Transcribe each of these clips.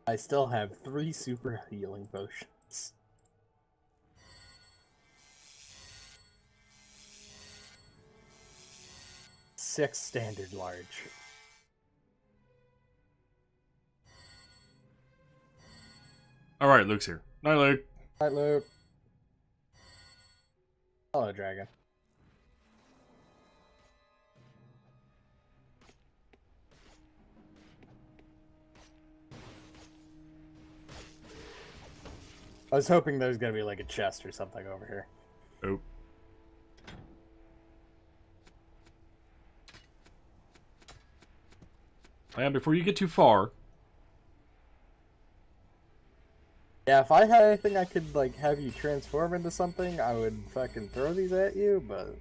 I still have 3 super healing potions. 6 standard large. Alright, Luke's here. Night, Luke. Hi, Luke. Hello, dragon. I was hoping there was gonna be like a chest or something over here. Oh. And before you get too far... Yeah, if I had anything I could, like, have you transform into something, I would fucking throw these at you, but...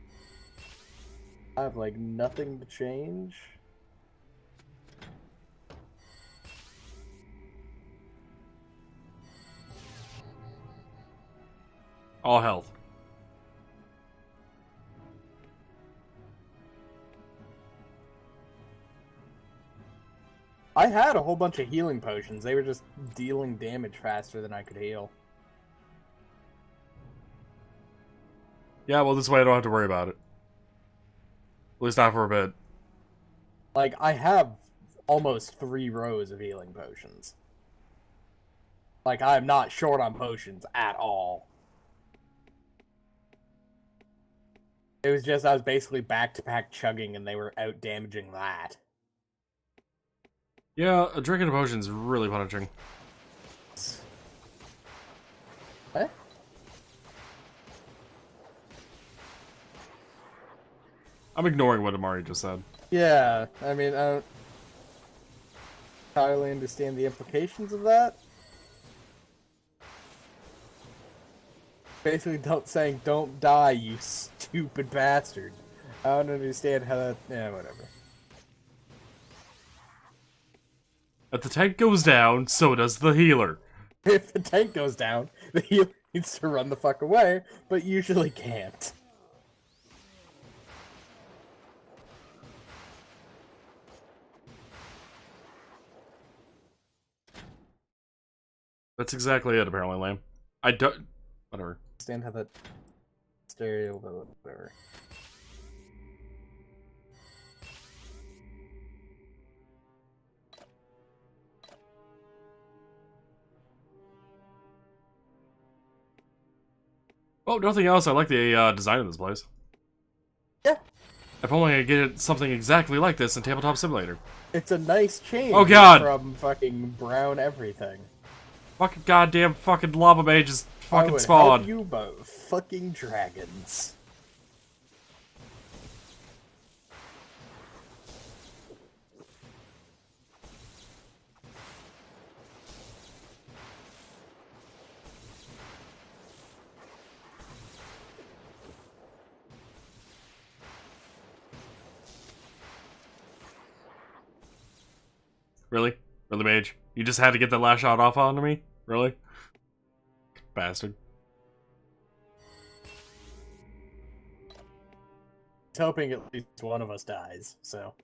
I have, like, nothing to change. All health. I had a whole bunch of healing potions. They were just dealing damage faster than I could heal. Yeah, well, this way I don't have to worry about it. At least not for a bit. Like, I have almost 3 rows of healing potions. Like, I'm not short on potions at all. It was just, I was basically back-to-back chugging, and they were out-damaging that. Yeah, drinking a potion is really punishing. What? I'm ignoring what Amari just said. Yeah, I mean, I don't entirely understand the implications of that. Basically, don't die, you stupid bastard. I don't understand how that... Yeah, whatever. If the tank goes down, so does the healer. If the tank goes down, the healer needs to run the fuck away, but usually can't. That's exactly it, apparently, Lamb. I don't... Whatever. Understand how that... Stereo, but whatever. Oh, nothing else. I like the design of this place. Yeah. If only I could get something exactly like this in Tabletop Simulator. It's a nice change Oh, God. from fucking brown everything. Fucking goddamn fucking lava mages fucking I would spawn. help you but fucking dragons. Really? Really, mage? You just had to get that last shot off onto me? Really? Bastard. It's hoping at least one of us dies, so.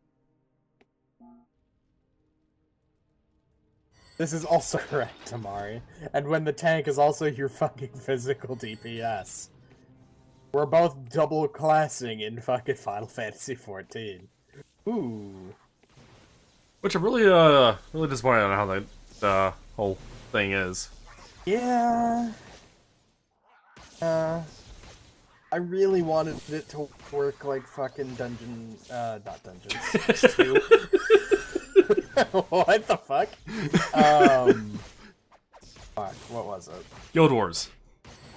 This is also correct, Tamari. And when the tank is also your fucking physical DPS. We're both double classing in fucking Final Fantasy XIV. Ooh. Which I'm really, really disappointed on how that, whole thing is. Yeah. I really wanted it to work like fucking not Dungeons 2. What the fuck? Fuck, what was it? Guild Wars.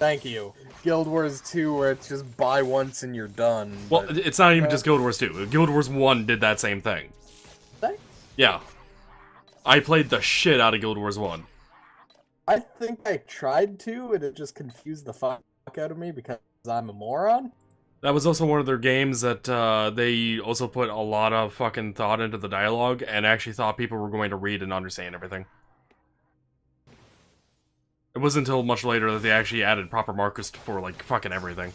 Thank you. Guild Wars 2, where it's just buy once and you're done. Well, it's not even just Guild Wars 2. Guild Wars 1 did that same thing. Yeah. I played the shit out of Guild Wars 1. I think I tried to, and it just confused the fuck out of me because I'm a moron. That was also one of their games that they also put a lot of fucking thought into the dialogue and actually thought people were going to read and understand everything. It wasn't until much later that they actually added proper markers for, like, fucking everything.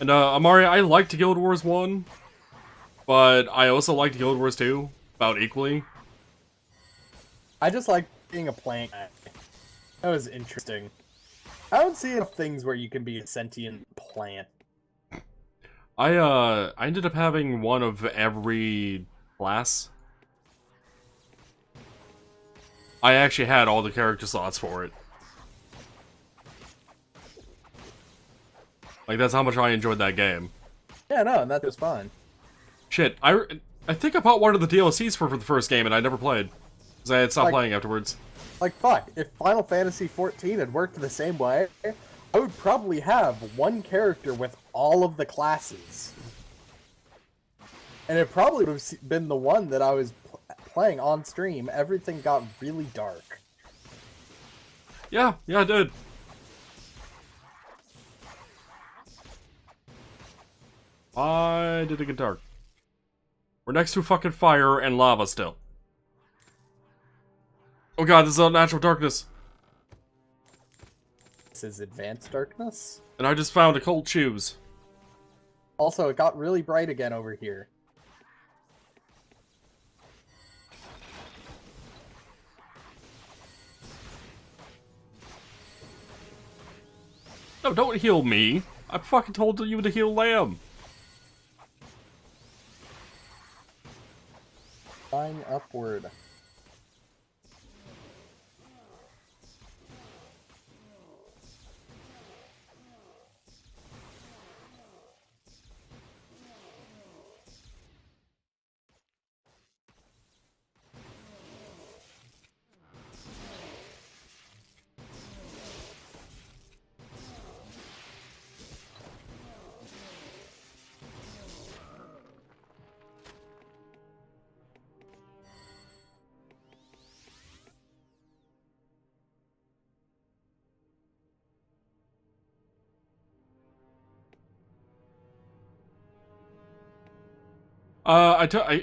And, Amari, I liked Guild Wars 1, but I also liked Guild Wars 2 about equally. I just like being a plant guy. That was interesting. I don't see enough things where you can be a sentient plant. I ended up having one of every class. I actually had all the character slots for it. Like, that's how much I enjoyed that game. Yeah, no, and that was fun. Shit, I think I bought one of the DLCs for the first game and I never played. Because I had stopped playing afterwards. Like, fuck, if Final Fantasy XIV had worked the same way, I would probably have one character with all of the classes. And it probably would have been the one that I was playing on stream. Everything got really dark. Yeah, it did. Why did it get dark? We're next to fucking fire and lava still. Oh god, this is unnatural darkness. This is advanced darkness. And I just found occult shoes. Also, it got really bright again over here. No, don't heal me. I fucking told you to heal Lamb. Flying upward.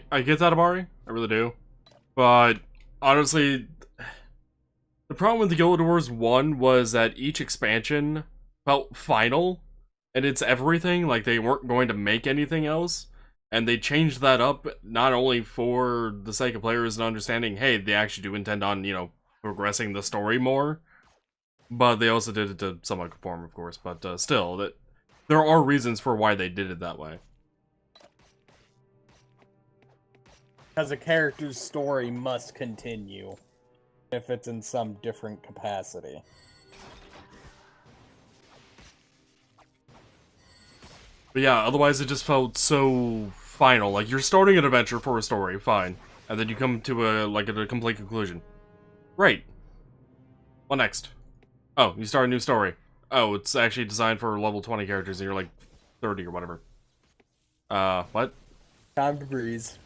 I get that, Amari. I really do. But, honestly, the problem with the Guild Wars 1 was that each expansion felt final, and it's everything, like they weren't going to make anything else, and they changed that up not only for the sake of players and understanding, hey, they actually do intend on, you know, progressing the story more, but they also did it to somewhat conform, of course, but still, that there are reasons for why they did it that way. Because a character's story must continue, if it's in some different capacity. But yeah, otherwise it just felt so final. Like, you're starting an adventure for a story, fine. And then you come to a complete conclusion. Great. What next? Oh, you start a new story. Oh, it's actually designed for level 20 characters and you're like 30 or whatever. What? Time to breeze.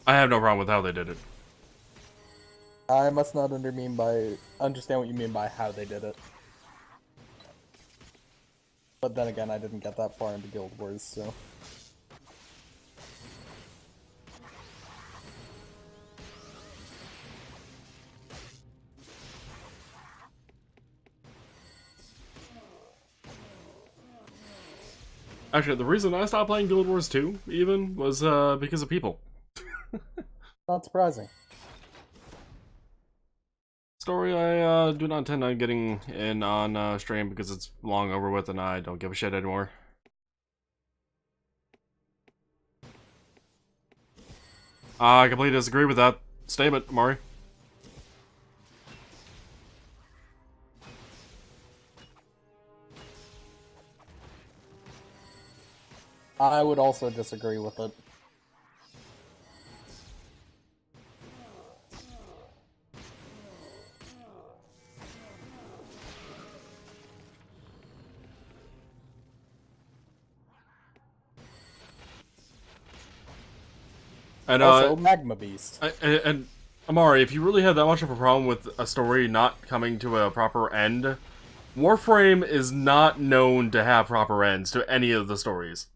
I have no problem with how they did it. I must not understand what you mean by how they did it. But then again, I didn't get that far into Guild Wars, so... Actually, the reason I stopped playing Guild Wars 2, even, was because of people. Not surprising. Story I do not intend on getting in on stream because it's long over with and I don't give a shit anymore. I completely disagree with that statement, Mari. I would also disagree with it. And also, Magma Beast. And Amari, if you really have that much of a problem with a story not coming to a proper end, Warframe is not known to have proper ends to any of the stories.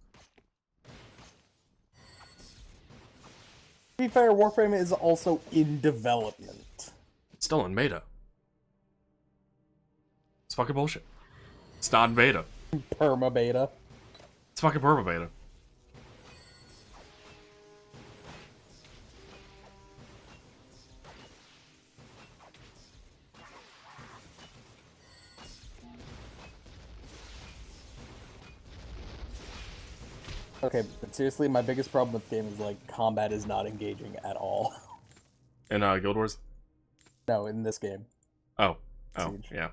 To be fair, Warframe is also in development. It's still in beta. It's fucking bullshit. It's not in beta. Perma beta. It's fucking perma beta. Okay, but seriously, my biggest problem with the game is, like, combat is not engaging at all. In Guild Wars? No, in this game. Oh. Siege. Yeah.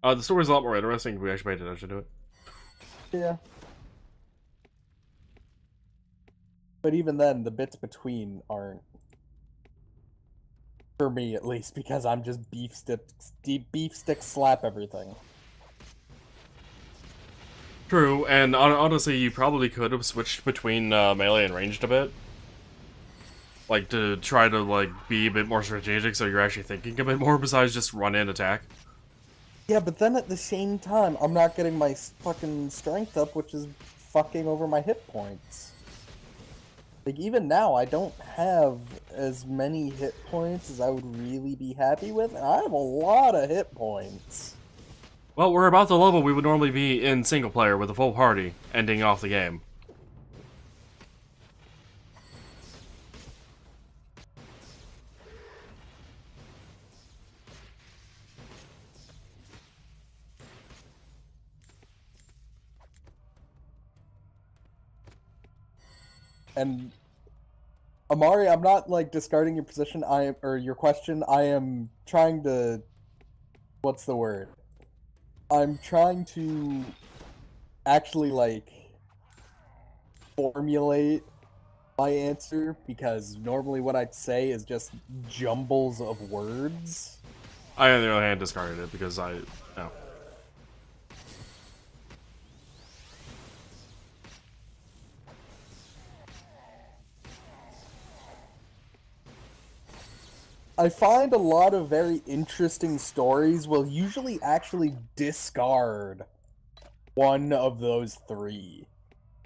The story's a lot more interesting if we actually paid attention to it. Yeah. But even then, the bits between aren't... For me, at least, because I'm just beef stick slap everything. True, and honestly, you probably could have switched between melee and ranged a bit. Like, to try to, like, be a bit more strategic so you're actually thinking a bit more besides just run in attack. Yeah, but then at the same time, I'm not getting my fucking strength up, which is fucking over my hit points. Like, even now, I don't have as many hit points as I would really be happy with, and I have a lot of hit points. Well, we're about the level we would normally be in single player with a full party, ending off the game. And Amari, I'm not like discarding your position. Or your question. I am trying to. What's the word? I'm trying to actually like formulate my answer because normally what I'd say is just jumbles of words. I, on the other hand, discarded it because no. I find a lot of very interesting stories will usually actually discard one of those three.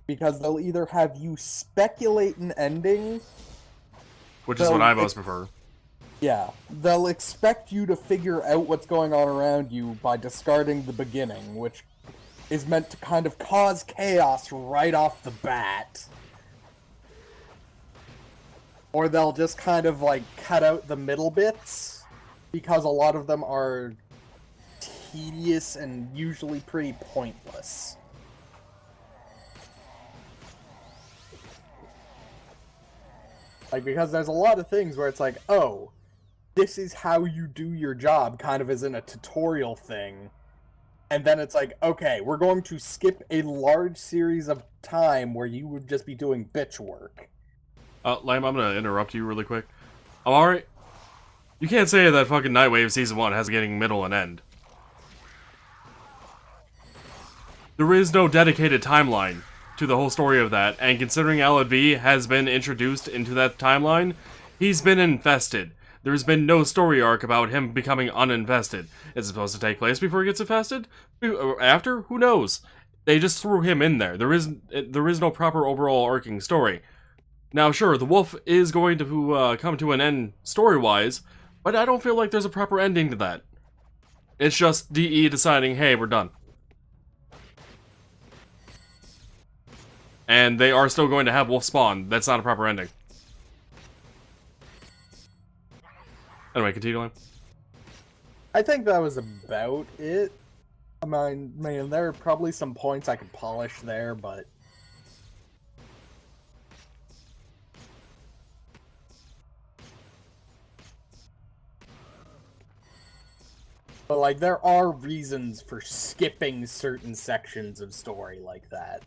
Because they'll either have you speculate an ending... Which is what I most prefer. Yeah. They'll expect you to figure out what's going on around you by discarding the beginning, which is meant to kind of cause chaos right off the bat. Or they'll just kind of, like, cut out the middle bits, because a lot of them are tedious and usually pretty pointless. Like, because there's a lot of things where it's like, oh, this is how you do your job, kind of as in a tutorial thing. And then it's like, okay, we're going to skip a large series of time where you would just be doing bitch work. Lime, I'm gonna interrupt you really quick. I'm alright. You can't say that fucking Nightwave Season 1 has a beginning, middle, and end. There is no dedicated timeline to the whole story of that, and considering MacLeod V has been introduced into that timeline, he's been infested. There's been no story arc about him becoming uninfested. Is it supposed to take place before he gets infested? After? Who knows? They just threw him in there. There is no proper overall arcing story. Now, sure, the wolf is going to come to an end story-wise, but I don't feel like there's a proper ending to that. It's just DE deciding, hey, we're done. And they are still going to have wolf spawn. That's not a proper ending. Anyway, continue on. I think that was about it. I mean, there are probably some points I could polish there, but... But, like, there are reasons for skipping certain sections of story like that.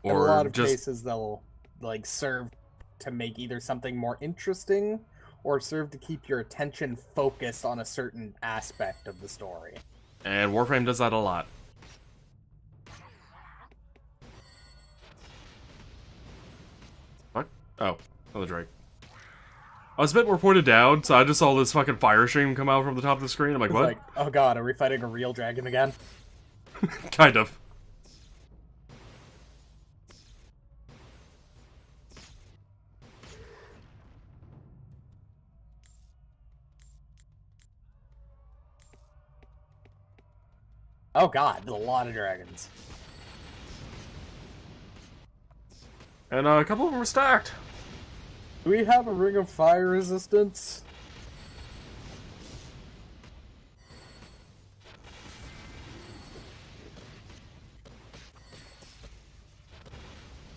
In a lot of cases, they'll, like, serve to make either something more interesting, or serve to keep your attention focused on a certain aspect of the story. And Warframe does that a lot. What? Oh, another Drake. I was a bit more pointed down, so I just saw this fucking fire stream come out from the top of the screen. I'm like, It's what? like, oh god, are we fighting a real dragon again? Kind of. Oh god, there's a lot of dragons. And a couple of them are stacked. Do we have a ring of fire resistance?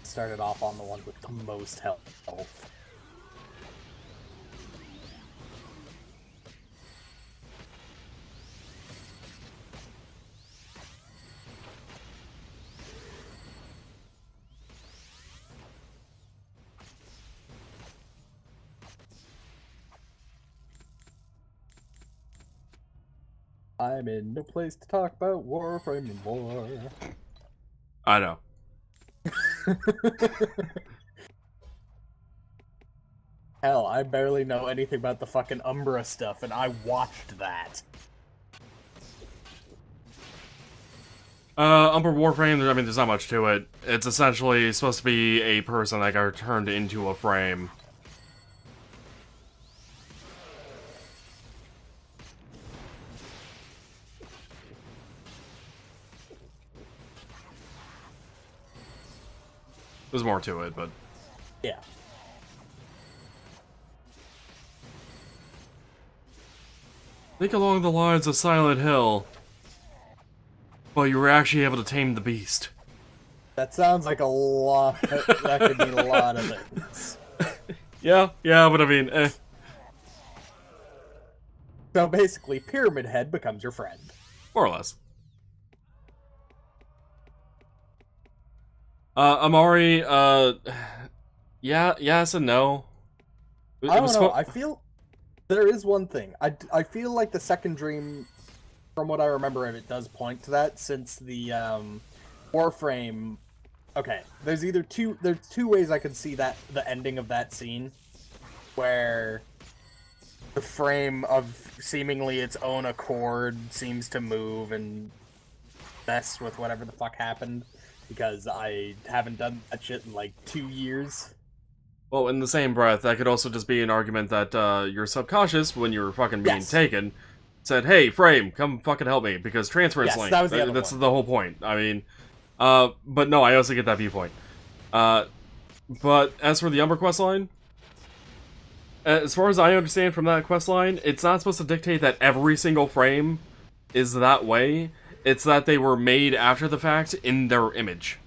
Started off on the one with the most health. I'm in no place to talk about Warframe anymore. I know. Hell, I barely know anything about the fucking Umbra stuff, and I watched that. Umber Warframe, I mean, there's not much to it. It's essentially supposed to be a person that got turned into a frame. There's more to it, but... Yeah. Think along the lines of Silent Hill. But you were actually able to tame the beast. That sounds like a lot. That could mean a lot of things. Yeah, but I mean, eh. So basically, Pyramid Head becomes your friend. More or less. Amari, yeah, yes and no. I don't know, I feel there is one thing. I feel like the second dream, from what I remember of it, does point to that, since the Warframe. Okay, there's two ways I could see that the ending of that scene, where the frame of seemingly its own accord seems to move and mess with whatever the fuck happened, because I haven't done that shit in like 2 years. Well, in the same breath, that could also just be an argument that your subconscious, when you were fucking being taken, said, "Hey, Frame, come fucking help me," because transference link. That was the other That's one. the whole point. I mean, but no, I also get that viewpoint. But as for the Umber questline, as far as I understand from that questline, it's not supposed to dictate that every single frame is that way. It's that they were made after the fact in their image.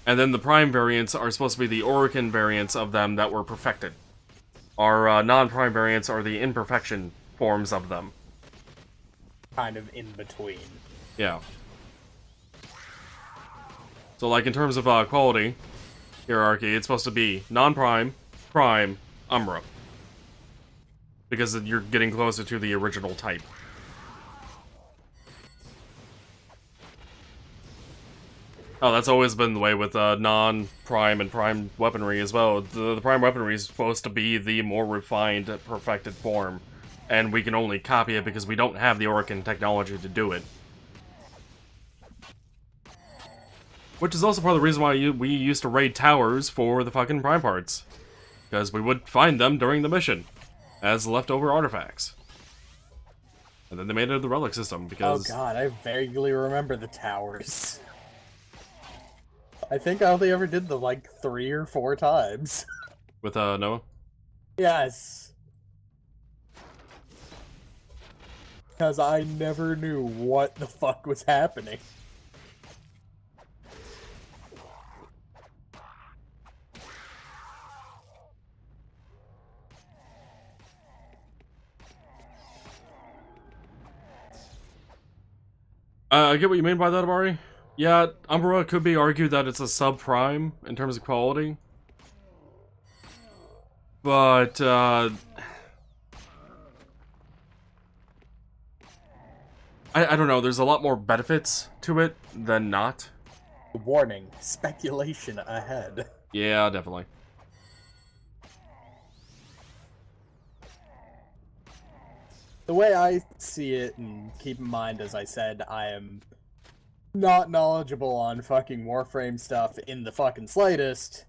And then the Prime variants are supposed to be the Orican variants of them that were perfected. Our non-Prime variants are the imperfection forms of them. Kind of in between. Yeah. So, like, in terms of quality hierarchy, it's supposed to be non-Prime, Prime, Umbra. Because you're getting closer to the original type. Oh, that's always been the way with non-Prime and Prime weaponry as well. The Prime weaponry is supposed to be the more refined, perfected form. And we can only copy it because we don't have the Orican technology to do it. Which is also part of the reason why we used to raid towers for the fucking Prime parts. Because we would find them during the mission. As leftover artifacts. And then they made it the relic system, because... Oh god, I vaguely remember the towers. I think I only ever did them like 3 or 4 times. With, Noah? Yes. Because I never knew what the fuck was happening. I get what you mean by that, Amari. Yeah, Umbra could be argued that it's a sub-prime in terms of quality. But, I don't know, there's a lot more benefits to it than not. Warning, speculation ahead. Yeah, definitely. The way I see it, and keep in mind, as I said, I am not knowledgeable on fucking Warframe stuff in the fucking slightest.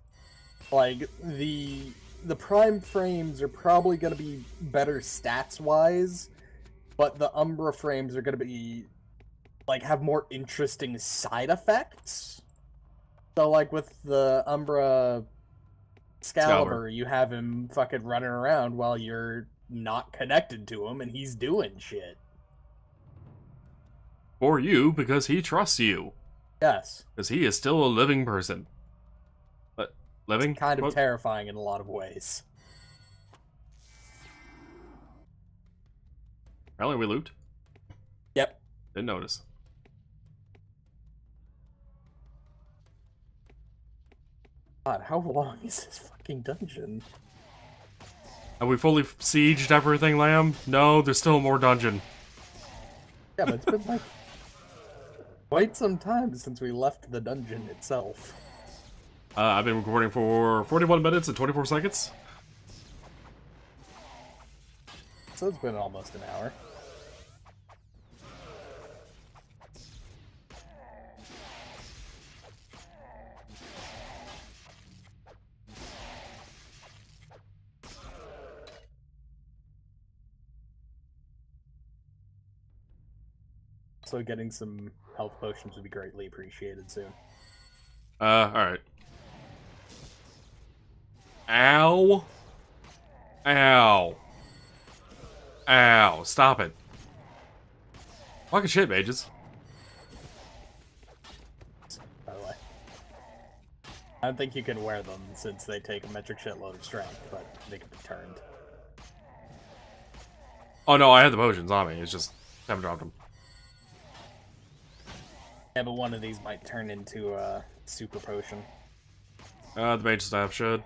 Like, the Prime frames are probably going to be better stats-wise, but the Umbra frames are going to be, like, have more interesting side effects. So, like, with the Umbra Excalibur, you have him fucking running around while you're not connected to him, and he's doing shit. For you, because he trusts you. Yes. Because he is still a living person. Living? It's kind of What? terrifying in a lot of ways. Apparently we looped. Yep. Didn't notice. God, how long is this fucking dungeon? Have we fully sieged everything, Lamb? No, there's still more dungeon. Yeah, but it's been like quite some time since we left the dungeon itself. I've been recording for 41 minutes and 24 seconds. So it's been almost an hour. So getting some health potions would be greatly appreciated soon. Alright. Ow. Ow. Ow. Stop it. Fucking shit, mages. By the way, I don't think you can wear them since they take a metric shitload of strength, but they can be turned. Oh no, I had the potions on me. It's just haven't dropped them. Yeah, but one of these might turn into a super potion. The mage staff should.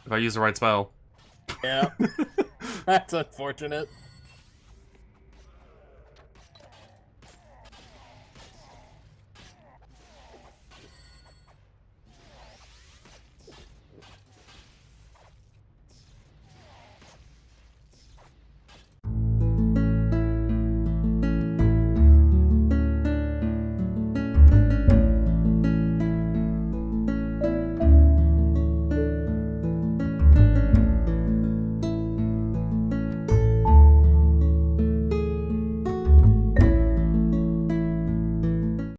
If I use the right spell. Yeah. That's unfortunate.